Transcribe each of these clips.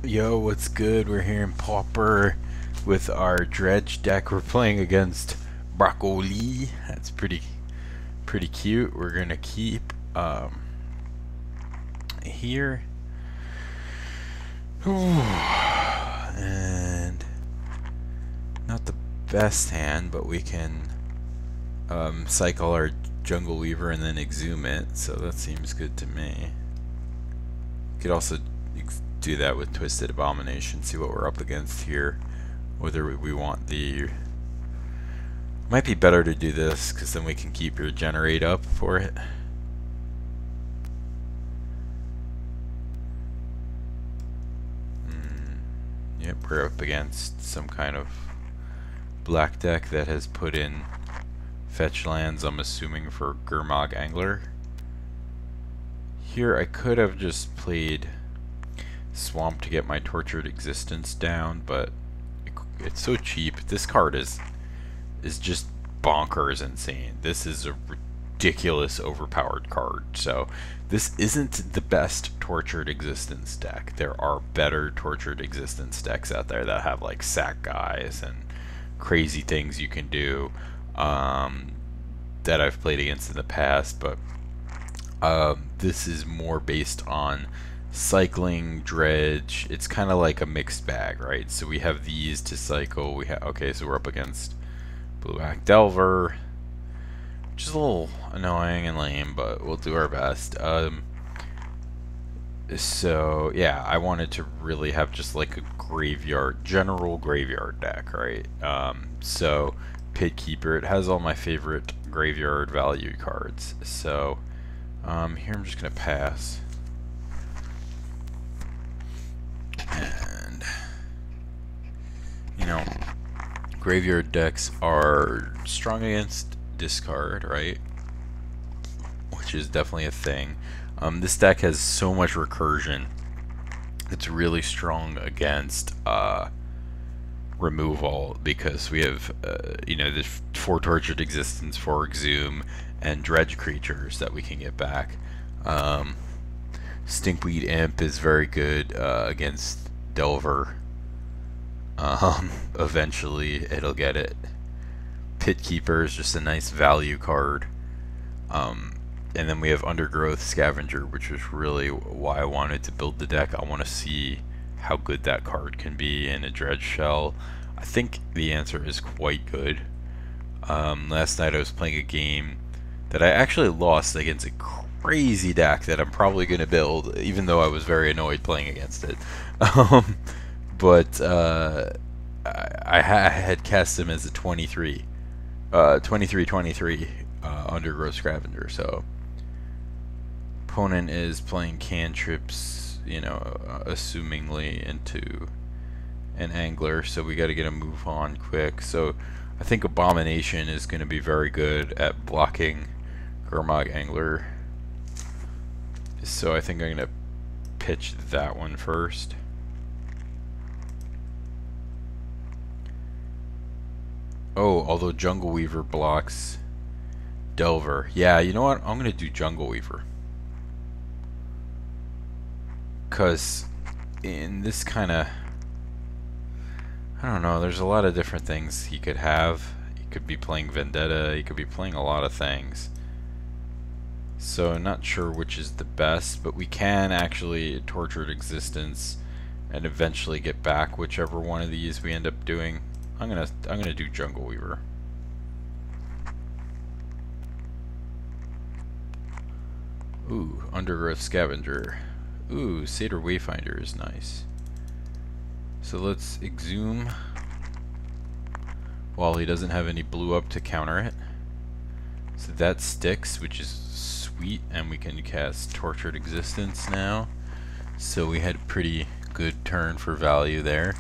Yo, what's good? We're here in Pauper with our Dredge deck. We're playing against Broccoli. That's pretty cute. We're gonna keep here. And not the best hand, but we can cycle our Jungle Weaver and then exhume it, so that seems good to me. Could also do that with Twisted Abomination, see what we're up against here, whether we want the... Might be better to do this, because then we can keep your generate up for it. Yep, we're up against some kind of black deck that has put in fetch lands, I'm assuming for Gurmag Angler. Here I could have just played Swamp to get my Tortured Existence down, but it's so cheap. This card is just bonkers insane. This is a ridiculous overpowered card. So this isn't the best Tortured Existence deck. There are better Tortured Existence decks out there that have like sack guys and crazy things you can do that I've played against in the past, but this is more based on cycling, dredge. It's kind of like a mixed bag, right? So we have these to cycle. We have, okay, so we're up against Blue-Back Delver, which is a little annoying and lame, but we'll do our best. So yeah, I wanted to really have just like a general graveyard deck, right? So Pit Keeper, it has all my favorite graveyard value cards. So here I'm just gonna pass. And you know, graveyard decks are strong against discard, right? Which is definitely a thing. This deck has so much recursion. It's really strong against removal because we have you know, there's 4 Tortured Existence, 4 Exhume, and Dredge creatures that we can get back. Stinkweed Imp is very good against Delver. Eventually it'll get it. Pit Keeper is just a nice value card. And then we have Undergrowth Scavenger, which was really why I wanted to build the deck. I want to see how good that card can be in a Dredge shell. I think the answer is quite good. Last night I was playing a game that I actually lost against a crazy deck that I'm probably going to build, even though I was very annoyed playing against it. But I had cast him as a 23 Undergrowth Scavenger, so opponent is playing cantrips, you know, assumingly into an angler, so we got to get a move on quick. So I think Abomination is going to be very good at blocking Gurmag Angler, so I think I'm going to pitch that one first. Oh, although Jungle Weaver blocks Delver. Yeah, you know what? I'm going to do Jungle Weaver. Because in this kind of... I don't know, there's a lot of different things he could have. He could be playing Vendetta, he could be playing a lot of things. So I'm not sure which is the best, but we can actually Tortured Existence and eventually get back whichever one of these we end up doing. I'm gonna do Jungle Weaver. Ooh, Undergrowth Scavenger. Ooh, Satyr Wayfinder is nice. So let's exhume while he doesn't have any blue up to counter it. So that sticks, which is sweet, and we can cast Tortured Existence now. So we had a pretty good turn for value there.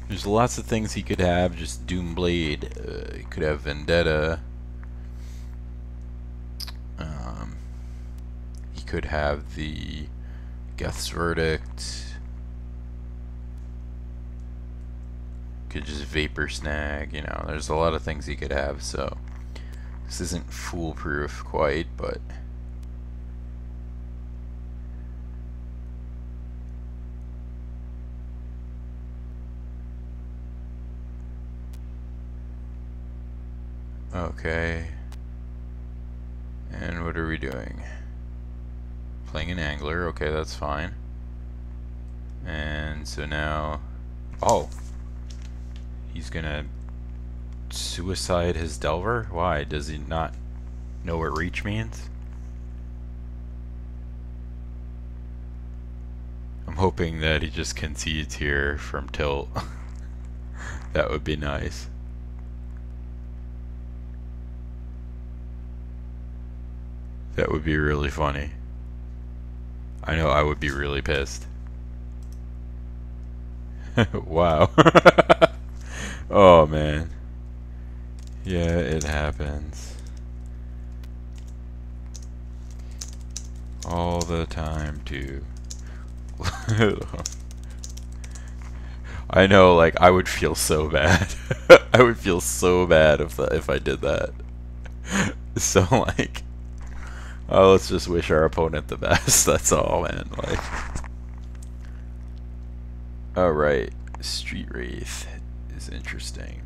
There's lots of things he could have, just Doomblade, he could have Vendetta, he could have the Geth's Verdict, could just Vapor Snag, you know, there's a lot of things he could have, so this isn't foolproof quite, but Okay. And what are we doing? Playing an angler. Okay, that's fine. And so now... Oh! He's gonna suicide his Delver? Why? Does he not know what reach means? I'm hoping that he just concedes here from tilt. That would be nice. That would be really funny. I know I would be really pissed. Wow. Oh man. Yeah, it happens. All the time too. I know, like, I would feel so bad. I would feel so bad if I did that. So like, oh, let's just wish our opponent the best. That's all, man. Like, all right, Street Wraith is interesting.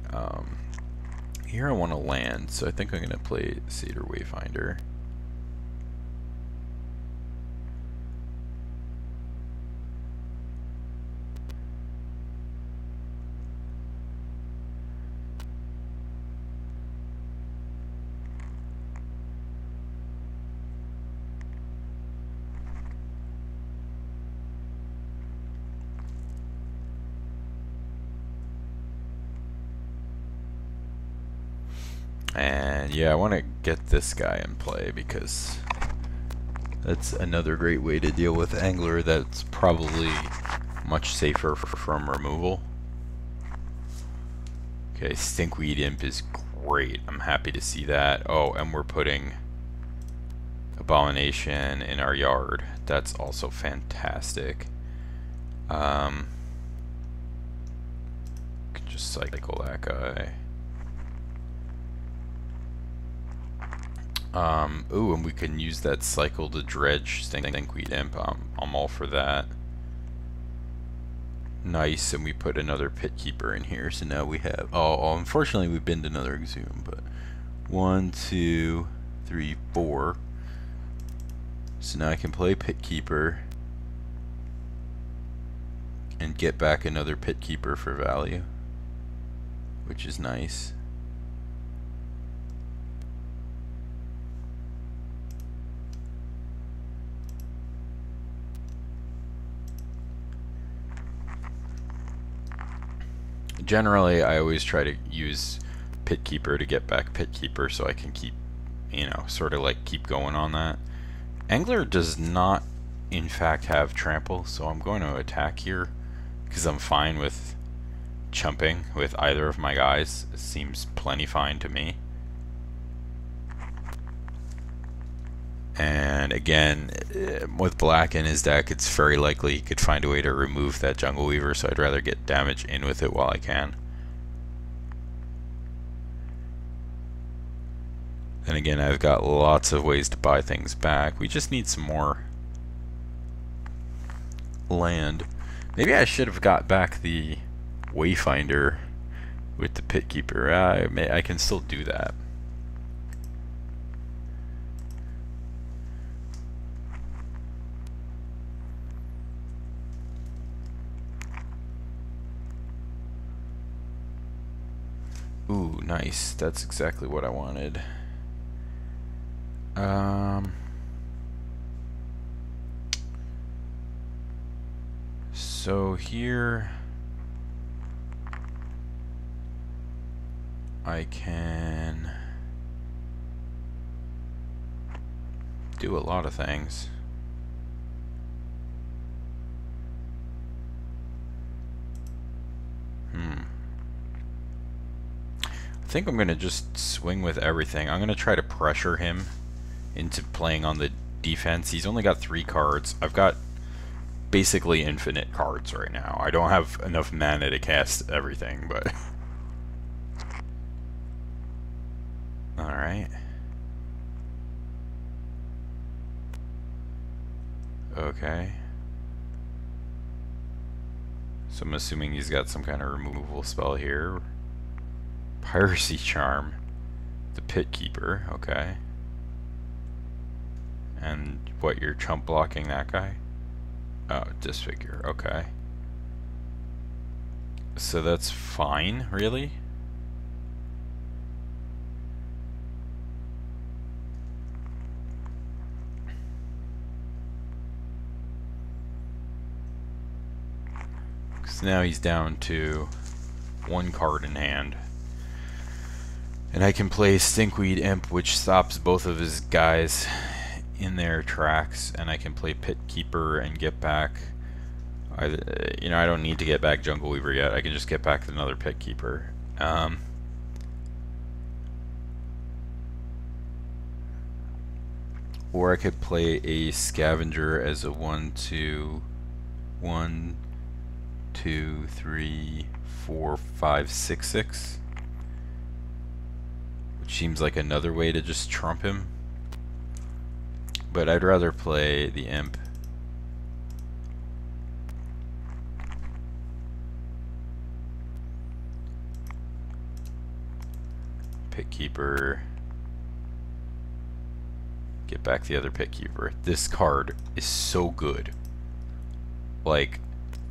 Here I want to land, so I think I'm gonna play Satyr Wayfinder. And yeah, I want to get this guy in play because that's another great way to deal with Angler that's probably much safer from removal. Okay, Stinkweed Imp is great. I'm happy to see that. Oh, and we're putting Abomination in our yard. That's also fantastic. Can just cycle that guy. Ooh, and we can use that cycle to dredge Stinkweed Imp. I'm all for that. Nice, and we put another Pit Keeper in here, so now we have... Oh, unfortunately we binned another Exhume, but... 1, 2, 3, 4. So now I can play Pit Keeper and get back another Pit Keeper for value, which is nice. Generally, I always try to use Pit Keeper to get back Pit Keeper so I can keep, you know, sort of like keep going on that. Angler does not, in fact, have trample, so I'm going to attack here because I'm fine with chumping with either of my guys. It seems plenty fine to me. And again, with black in his deck, it's very likely he could find a way to remove that Jungle Weaver, so I'd rather get damage in with it while I can. And again, I've got lots of ways to buy things back. We just need some more land. Maybe I should have got back the Wayfinder with the Pit Keeper. I can still do that. Ooh, nice. That's exactly what I wanted. So here I can do a lot of things. I think I'm going to just swing with everything. I'm going to try to pressure him into playing on the defense. He's only got 3 cards. I've got basically infinite cards right now. I don't have enough mana to cast everything, but... Alright. Okay. So I'm assuming he's got some kind of removal spell here. Piracy Charm. The Pit Keeper, okay. And what, you're chump blocking that guy? Oh, disfigure, okay. So that's fine, really? Because now he's down to 1 card in hand. And I can play Stinkweed Imp, which stops both of his guys in their tracks, and I can play Pit Keeper and get back. You know, I don't need to get back Jungle Weaver yet. I can just get back another Pit Keeper. Or I could play a Scavenger as a 1, 2, 1, 2, 3, 4, 5, 6, 6. Which seems like another way to just trump him. But I'd rather play the Imp. Pit Keeper. Get back the other Pit Keeper. This card is so good. Like,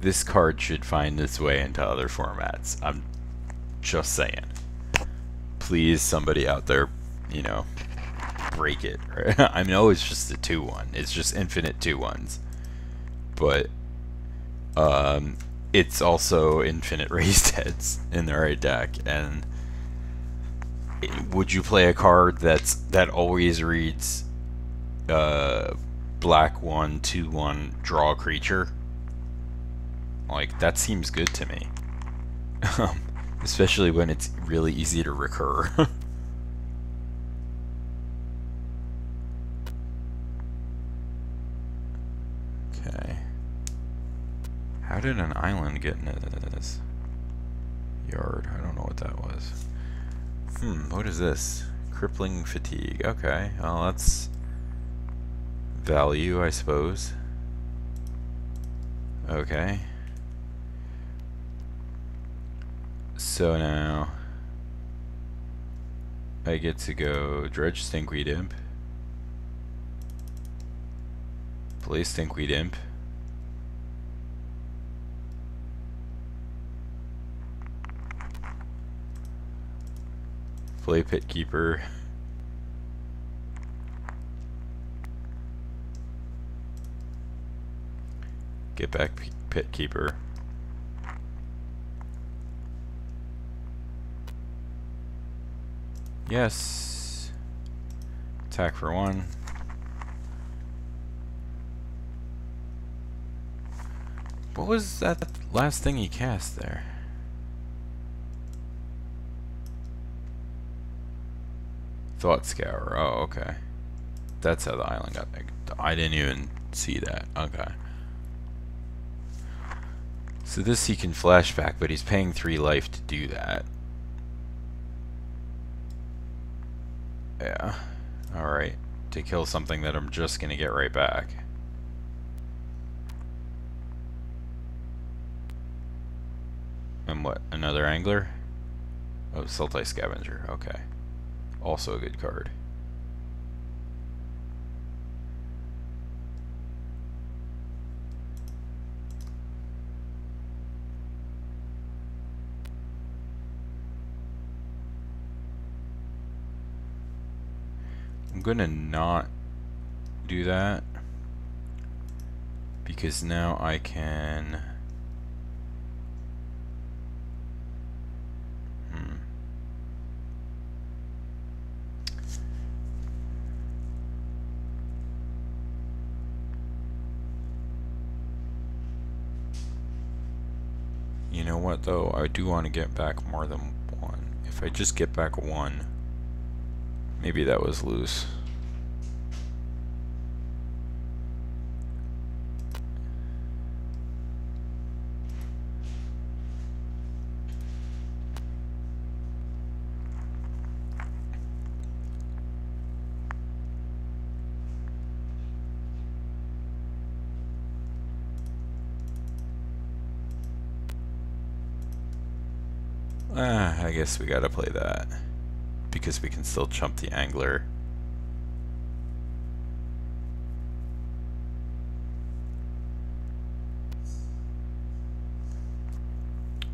this card should find its way into other formats. I'm just saying. Please, somebody out there, you know, break it. Right? I know it's just a 2-1. It's just infinite 2-1s. But it's also infinite raised heads in the right deck. And would you play a card that always reads black 1, 2-1, draw a creature? Like, that seems good to me. Especially when it's really easy to recur. Okay. How did an island get into this yard? I don't know what that was. What is this? Crippling fatigue. Okay, well, that's value, I suppose. Okay. So now I get to go Dredge Stinkweed Imp, play Stinkweed Imp, play Pit Keeper, get back Pit Keeper. Yes. Attack for 1. What was that last thing he cast there? Thought Scour. Oh, okay. That's how the island got big. I didn't even see that. Okay. So this he can flashback, but he's paying 3 life to do that. Yeah. Alright. To kill something that I'm just gonna get right back. And what? Another Angler? Oh, Sultai Scavenger. Okay. Also a good card. I'm gonna not do that because now I can you know what though, I do want to get back more than 1. If I just get back 1, maybe that was loose. I guess we gotta play that. because we can still chump the angler.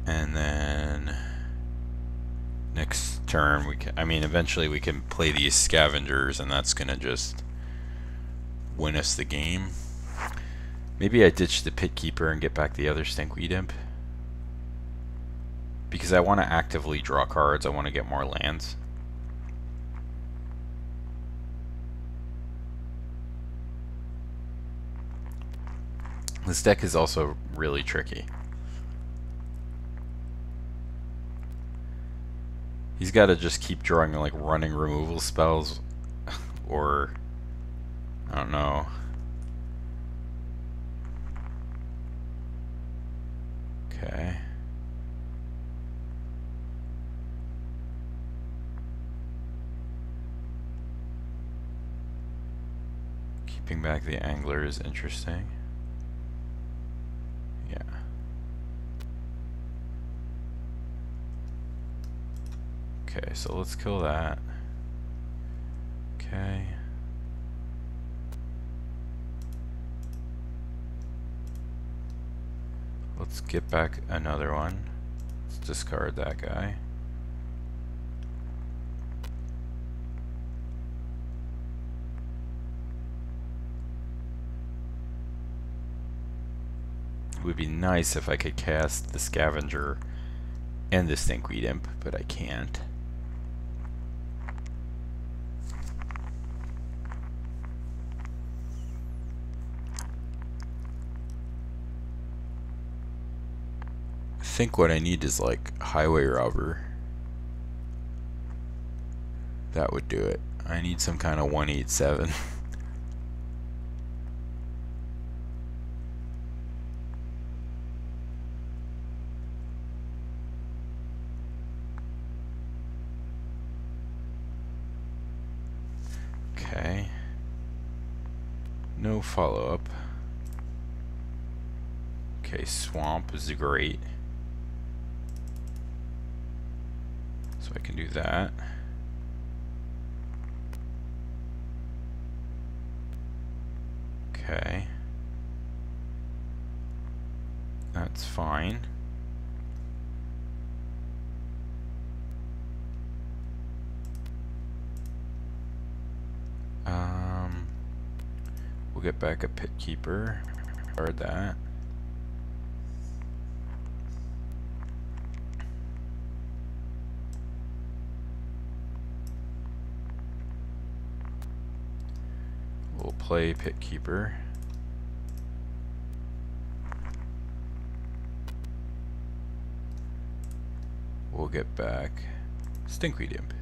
And then next turn we can, I mean, eventually we can play these scavengers, and that's gonna just win us the game. Maybe I ditch the Pit Keeper and get back the other Stinkweed Imp, because I want to actively draw cards. I want to get more lands. This deck is also really tricky. He's got to just keep drawing like running removal spells, or I don't know. Okay. Keeping back the angler is interesting. Yeah. Okay, so let's kill that. Okay. Let's get back another one. Let's discard that guy. It would be nice if I could cast the Scavenger and the Stinkweed Imp, but I can't. I think what I need is like Highway Robber. That would do it. I need some kind of 187. Okay. No follow-up. Okay, Swamp is great. So I can do that. Okay. That's fine. We'll get back a Pit Keeper. Guard that. We'll play Pit Keeper. We'll get back Stinkweed Imp.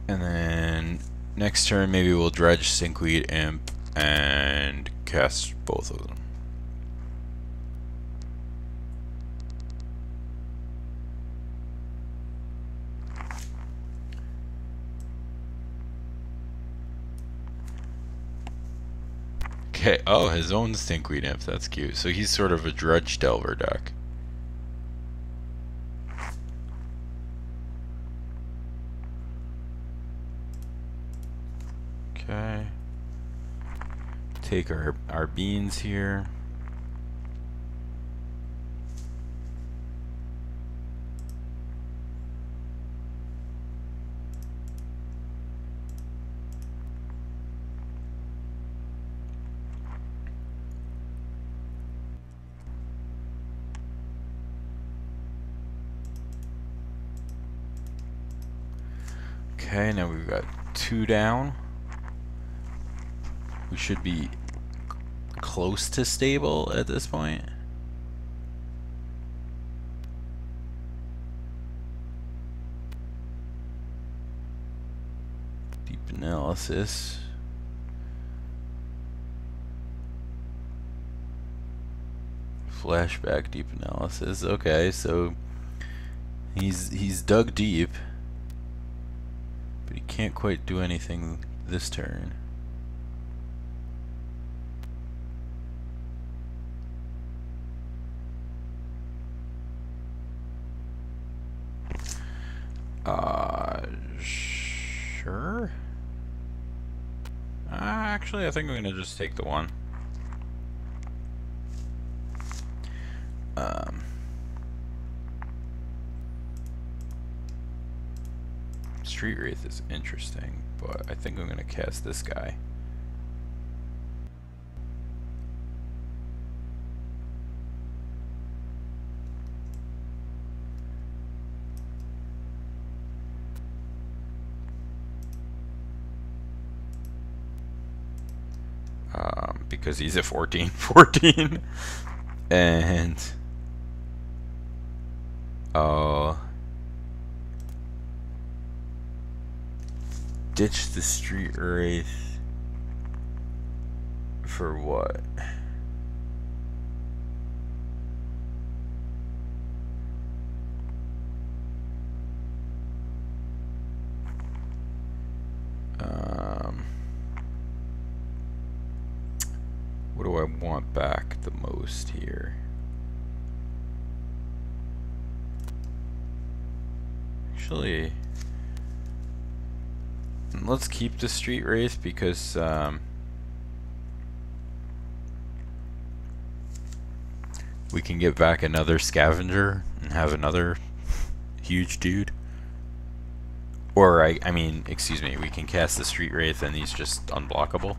And then next turn maybe we'll Dredge Stinkweed Imp and cast both of them. Okay, oh, his own Stinkweed Imp, that's cute. So he's sort of a Dredge Delver deck. Okay. Take our beans here. Okay, now we've got 2 down. We should be close to stable at this point. Deep analysis. Flashback deep analysis. Okay, so he's dug deep, but he can't quite do anything this turn. Sure. Actually, I think I'm gonna just take the 1. Street Wraith is interesting, but I think I'm gonna cast this guy. Because he's a 14/14, and ditch the Street Wraith for what? What do I want back the most here? Actually, let's keep the Street Wraith because we can get back another Scavenger and have another huge dude. Or I mean, excuse me, we can cast the Street Wraith and he's just unblockable.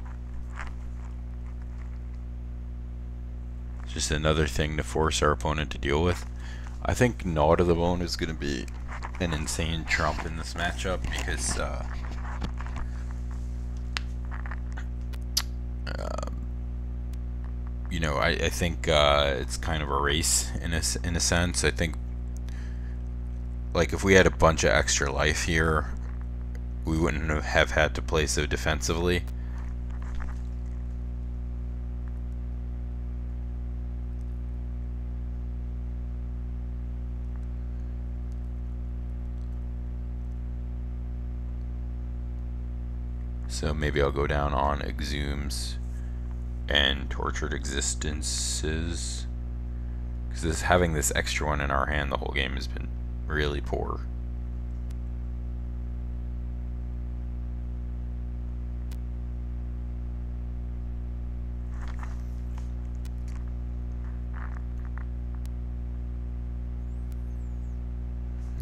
Just another thing to force our opponent to deal with. I think Gnaw to the Bone is going to be an insane trump in this matchup because you know, I think it's kind of a race in a sense. I think, like, if we had a bunch of extra life here, we wouldn't have had to play so defensively. So maybe I'll go down on Exhumes and Tortured Existences, because having this extra one in our hand the whole game has been really poor.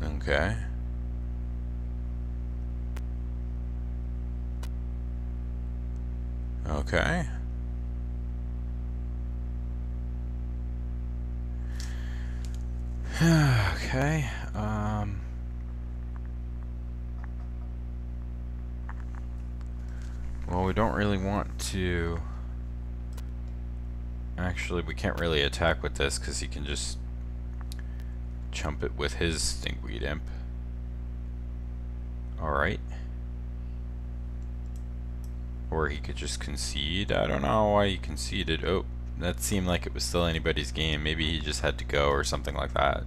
Okay. Okay. Okay. Well, we don't really want to. Actually, we can't really attack with this because he can just chump it with his Stinkweed Imp. Alright. Or he could just concede. I don't know why he conceded. Oh, that seemed like it was still anybody's game. Maybe he just had to go or something like that.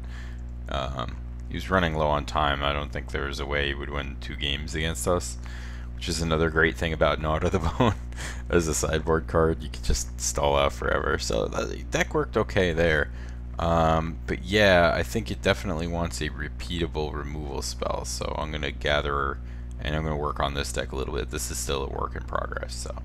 He was running low on time. I don't think there was a way he would win 2 games against us, which is another great thing about Gnaw to the Bone. As a sideboard card, you could just stall out forever. So the deck worked okay there. But yeah, I think it definitely wants a repeatable removal spell. So I'm going to gather and I'm going to work on this deck a little bit. This is still a work in progress. So.